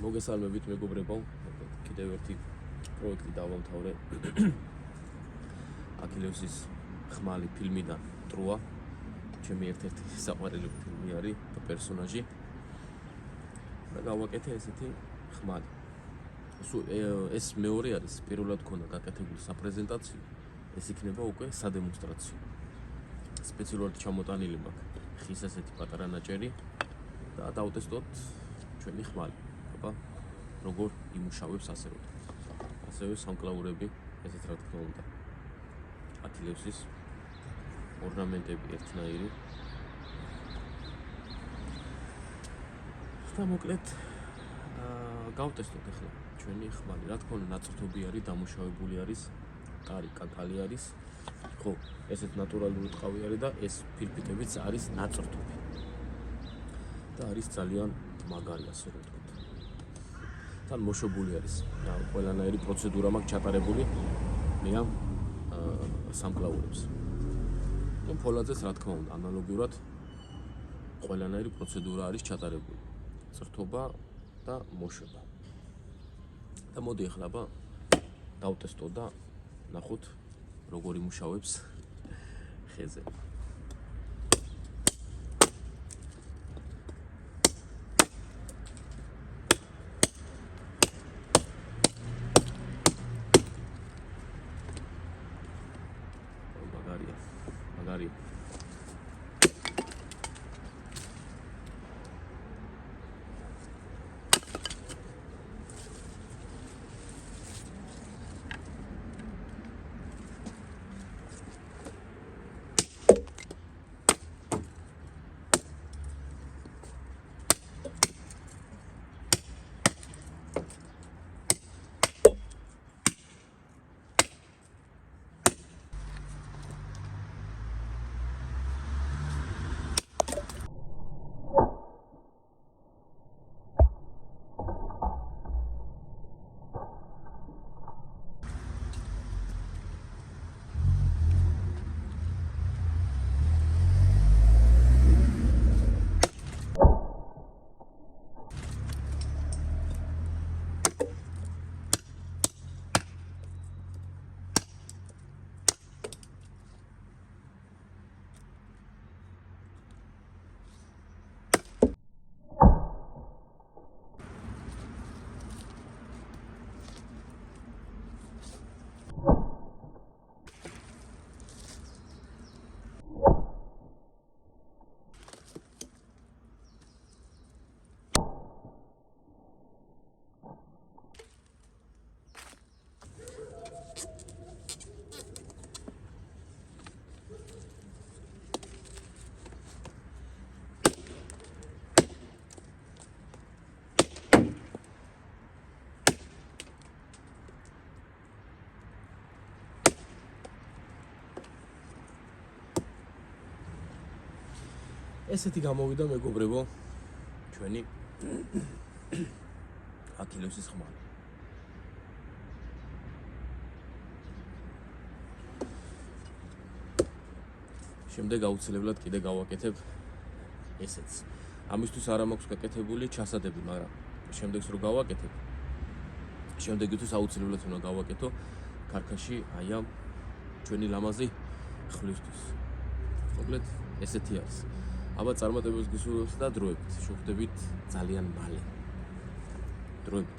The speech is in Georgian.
მოგესალმებით მეგობრებო, კიდევ ერთი პროექტი დავამთავრე. აქილევსის ხმალი ფილმიდან ტროა, ჩემი ერთ-ერთი საყვარელი ფილმი არის და პერსონაჟი. და გავაკეთე ესეთი ხმალი. ეს მეორე არის, პირველად ქონდა გაკეთებული საპრეზენტაციო, ეს იქნება უკვე სადემონსტრაციო. სპეციალურად ჩამოტანილი მაქვს ხის ასეთი პატარა ნაჭერი და დავტესტოთ ჩვენი ხმალი. აბა, როგორ იმუშავებს ასევე სამკლაურები, ესეც რა თქმა უნდა. აქილევსის ორნამენტები ერთნაირი. და მოკლედ გავტესტოთ ახლა ჩვენი ხმალი. რა თქმა უნდა, ნაწერთობი არის, დამუშავებული არის, კარი, კაკალი არის. ხო, ესეც ნატურალური ტყავი არის და ეს ფირფიტებიც არის ნაწერთობი. და არის ძალიან მაგარი, ასე რომ ვთქვით. თან მოშობული არის. ყველანაირი პროცედურა მაქვს ჩატარებული მე ამ სამკლაურებს. და ფოლაძეს რა თქმა უნდა, ანალოგიურად ყველანაირი პროცედურა არის ჩატარებული. წრთობა და მოშვება. და მოდი ახლა დავტესტო და ნახოთ როგორ იმუშავებს ხეზე. მაგარია. ესეთი გამოვიდა მეგობრებო ჩვენი აქილევსის ხმალი. შემდეგ აუცილებლად კიდე გავაკეთებ ესეც. ამისთვის არ მაქვს გაკეთებული ჩასადები, მაგრამ შემდეგს რო გავაკეთებ, შემდეგთვის აუცილებლად უნდა გავაკეთო ქარქაში აი ამ ჩვენი ლამაზი ხვლისთვის. მოკლედ ესეთი არის. აბა წარმატებებს გისურვებთ და დროებით. შევხვდებით ძალიან მალე. დროებით.